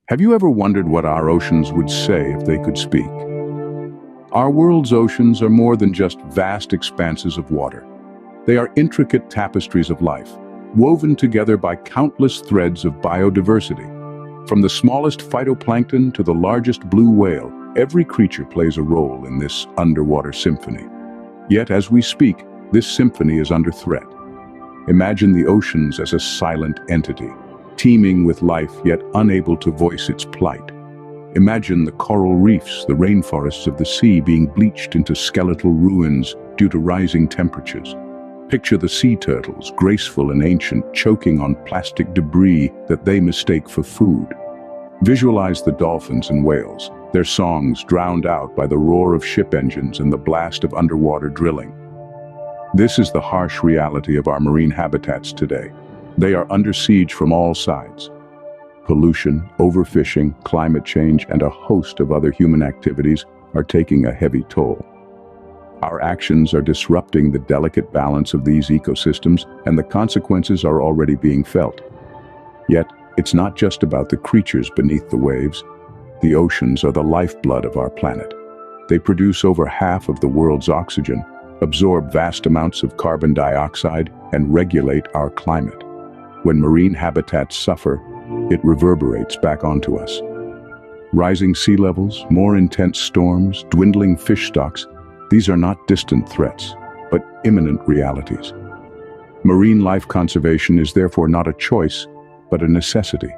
Have you ever wondered what our oceans would say if they could speak? Our world's oceans are more than just vast expanses of water. They are intricate tapestries of life, woven together by countless threads of biodiversity. From the smallest phytoplankton to the largest blue whale, every creature plays a role in this underwater symphony. Yet, as we speak, this symphony is under threat. Imagine the oceans as a silent entity, teeming with life yet unable to voice its plight. Imagine the coral reefs, the rainforests of the sea being bleached into skeletal ruins due to rising temperatures. Picture the sea turtles, graceful and ancient, choking on plastic debris that they mistake for food. Visualize the dolphins and whales, their songs drowned out by the roar of ship engines and the blast of underwater drilling. This is the harsh reality of our marine habitats today. They are under siege from all sides. Pollution, overfishing, climate change, and a host of other human activities are taking a heavy toll. Our actions are disrupting the delicate balance of these ecosystems, and the consequences are already being felt. Yet, it's not just about the creatures beneath the waves. The oceans are the lifeblood of our planet. They produce over half of the world's oxygen, absorb vast amounts of carbon dioxide, and regulate our climate. When marine habitats suffer, it reverberates back onto us. Rising sea levels, more intense storms, dwindling fish stocks, these are not distant threats, but imminent realities. Marine life conservation is therefore not a choice, but a necessity.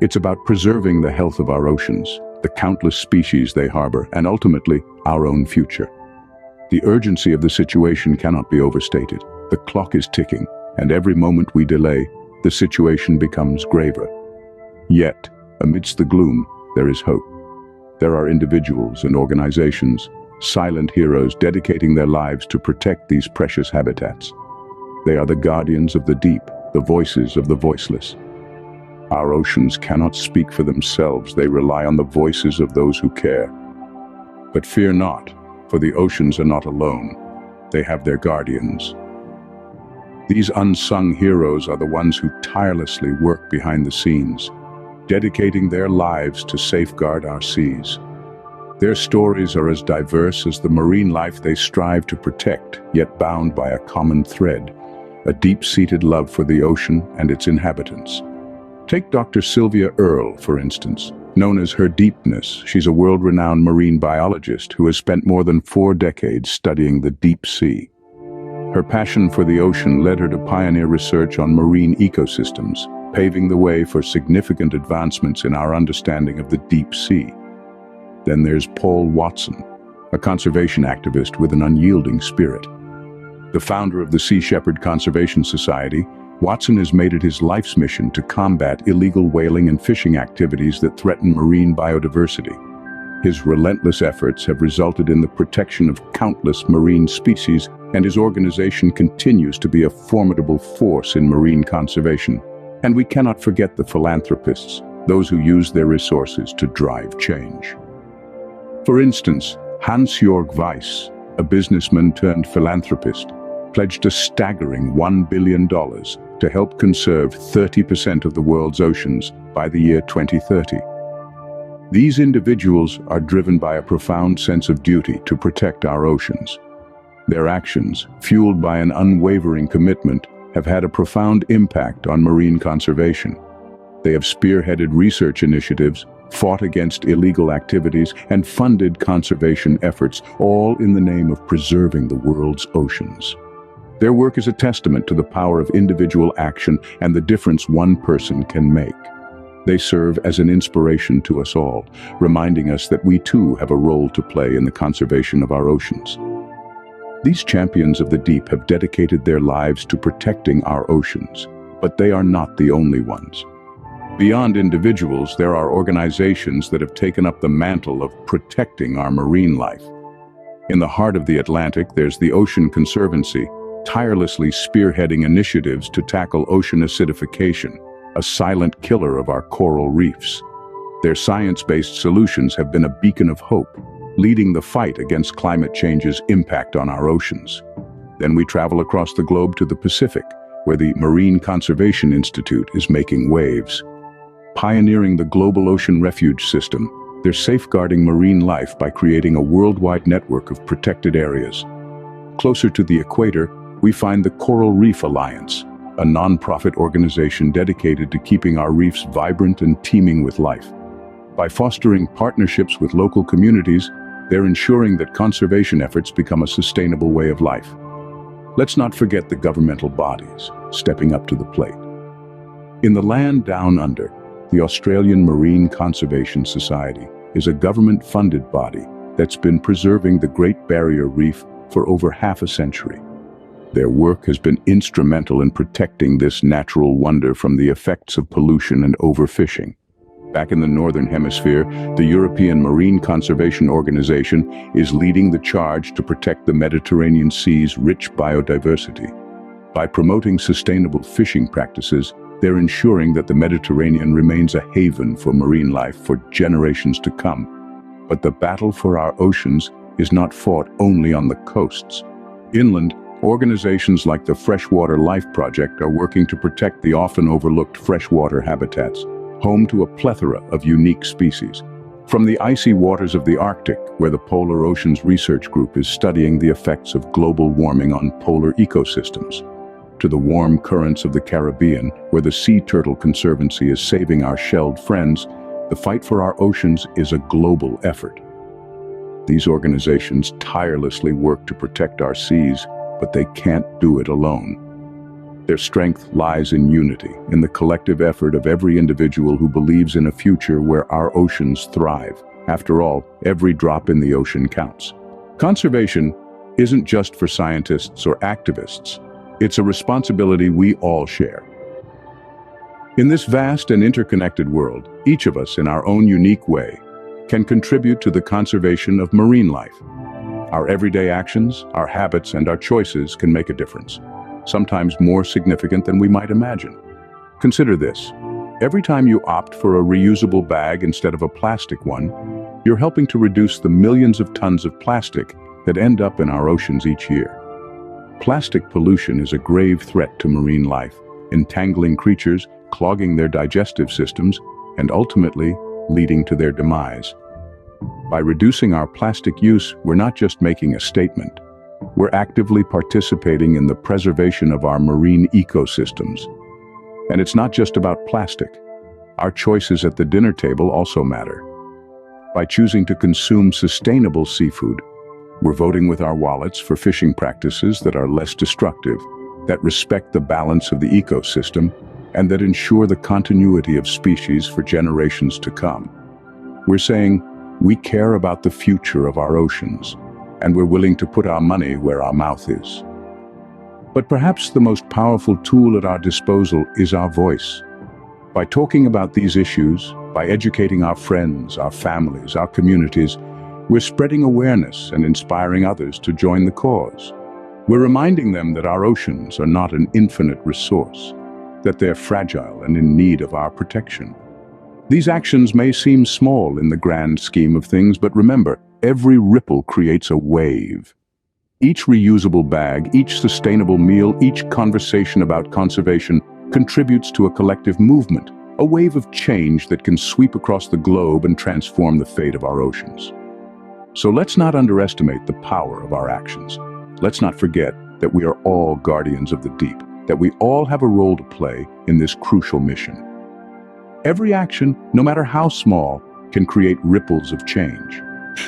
It's about preserving the health of our oceans, the countless species they harbor, and ultimately, our own future. The urgency of the situation cannot be overstated. The clock is ticking, and every moment we delay, the situation becomes graver. Yet, amidst the gloom, there is hope. There are individuals and organizations, silent heroes dedicating their lives to protect these precious habitats. They are the guardians of the deep, the voices of the voiceless. Our oceans cannot speak for themselves. They rely on the voices of those who care. But fear not, for the oceans are not alone. They have their guardians. These unsung heroes are the ones who tirelessly work behind the scenes, dedicating their lives to safeguard our seas. Their stories are as diverse as the marine life they strive to protect, yet bound by a common thread, a deep-seated love for the ocean and its inhabitants. Take Dr. Sylvia Earle, for instance. Known as Her Deepness, she's a world-renowned marine biologist who has spent more than 4 decades studying the deep sea. Her passion for the ocean led her to pioneer research on marine ecosystems, paving the way for significant advancements in our understanding of the deep sea. Then there's Paul Watson, a conservation activist with an unyielding spirit. The founder of the Sea Shepherd Conservation Society, Watson has made it his life's mission to combat illegal whaling and fishing activities that threaten marine biodiversity. His relentless efforts have resulted in the protection of countless marine species, and his organization continues to be a formidable force in marine conservation. And we cannot forget the philanthropists, those who use their resources to drive change. For instance, Hans-Jörg Weiss, a businessman turned philanthropist, pledged a staggering $1 billion to help conserve 30% of the world's oceans by the year 2030. These individuals are driven by a profound sense of duty to protect our oceans. Their actions, fueled by an unwavering commitment, have had a profound impact on marine conservation. They have spearheaded research initiatives, fought against illegal activities, and funded conservation efforts, all in the name of preserving the world's oceans. Their work is a testament to the power of individual action and the difference one person can make. They serve as an inspiration to us all, reminding us that we too have a role to play in the conservation of our oceans. These champions of the deep have dedicated their lives to protecting our oceans, but they are not the only ones. Beyond individuals, there are organizations that have taken up the mantle of protecting our marine life. In the heart of the Atlantic, there's the Ocean Conservancy, tirelessly spearheading initiatives to tackle ocean acidification, a silent killer of our coral reefs. Their science-based solutions have been a beacon of hope, leading the fight against climate change's impact on our oceans. Then we travel across the globe to the Pacific, where the Marine Conservation Institute is making waves. pioneering the global ocean refuge system. They're safeguarding marine life by creating a worldwide network of protected areas. Closer to the equator, we find the Coral Reef Alliance, a non-profit organization dedicated to keeping our reefs vibrant and teeming with life. By fostering partnerships with local communities, they're ensuring that conservation efforts become a sustainable way of life. Let's not forget the governmental bodies stepping up to the plate. In the land down under, the Australian Marine Conservation Society is a government-funded body that's been preserving the Great Barrier Reef for over half a century. Their work has been instrumental in protecting this natural wonder from the effects of pollution and overfishing. Back in the Northern Hemisphere, the European Marine Conservation Organization is leading the charge to protect the Mediterranean Sea's rich biodiversity. By promoting sustainable fishing practices, they're ensuring that the Mediterranean remains a haven for marine life for generations to come. But the battle for our oceans is not fought only on the coasts. Inland, organizations like the Freshwater Life Project are working to protect the often overlooked freshwater habitats, home to a plethora of unique species. From the icy waters of the Arctic, where the Polar Oceans Research Group is studying the effects of global warming on polar ecosystems, to the warm currents of the Caribbean, where the Sea Turtle Conservancy is saving our shelled friends, the fight for our oceans is a global effort. These organizations tirelessly work to protect our seas, but they can't do it alone. Their strength lies in unity, in the collective effort of every individual who believes in a future where our oceans thrive. After all, every drop in the ocean counts. Conservation isn't just for scientists or activists. It's a responsibility we all share. In this vast and interconnected world, each of us in our own unique way can contribute to the conservation of marine life. Our everyday actions, our habits, and our choices can make a difference, sometimes more significant than we might imagine. Consider this. Every time you opt for a reusable bag instead of a plastic one, you're helping to reduce the millions of tons of plastic that end up in our oceans each year. Plastic pollution is a grave threat to marine life, entangling creatures, clogging their digestive systems, and ultimately leading to their demise. By reducing our plastic use, we're not just making a statement. We're actively participating in the preservation of our marine ecosystems. And it's not just about plastic. Our choices at the dinner table also matter. By choosing to consume sustainable seafood, we're voting with our wallets for fishing practices that are less destructive, that respect the balance of the ecosystem, and that ensure the continuity of species for generations to come. We're saying, we care about the future of our oceans, and we're willing to put our money where our mouth is. But perhaps the most powerful tool at our disposal is our voice. By talking about these issues, by educating our friends, our families, our communities, we're spreading awareness and inspiring others to join the cause. We're reminding them that our oceans are not an infinite resource, that they're fragile and in need of our protection. These actions may seem small in the grand scheme of things, but remember, every ripple creates a wave. Each reusable bag, each sustainable meal, each conversation about conservation contributes to a collective movement, a wave of change that can sweep across the globe and transform the fate of our oceans. So let's not underestimate the power of our actions. Let's not forget that we are all guardians of the deep, that we all have a role to play in this crucial mission. Every action, no matter how small, can create ripples of change.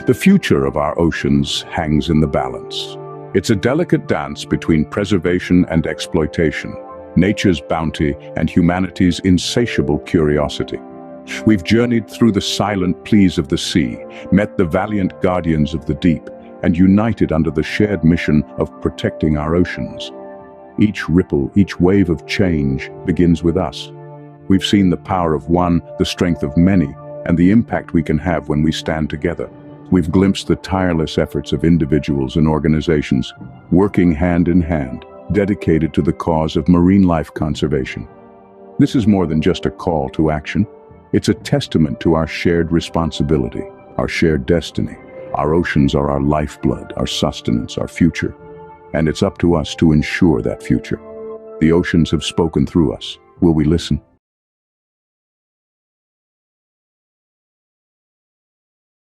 The future of our oceans hangs in the balance. It's a delicate dance between preservation and exploitation, nature's bounty and humanity's insatiable curiosity. We've journeyed through the silent pleas of the sea, met the valiant guardians of the deep, and united under the shared mission of protecting our oceans. Each ripple, each wave of change begins with us. We've seen the power of one, the strength of many, and the impact we can have when we stand together. We've glimpsed the tireless efforts of individuals and organizations, working hand in hand, dedicated to the cause of marine life conservation. This is more than just a call to action. It's a testament to our shared responsibility, our shared destiny. Our oceans are our lifeblood, our sustenance, our future. And it's up to us to ensure that future. The oceans have spoken through us. Will we listen?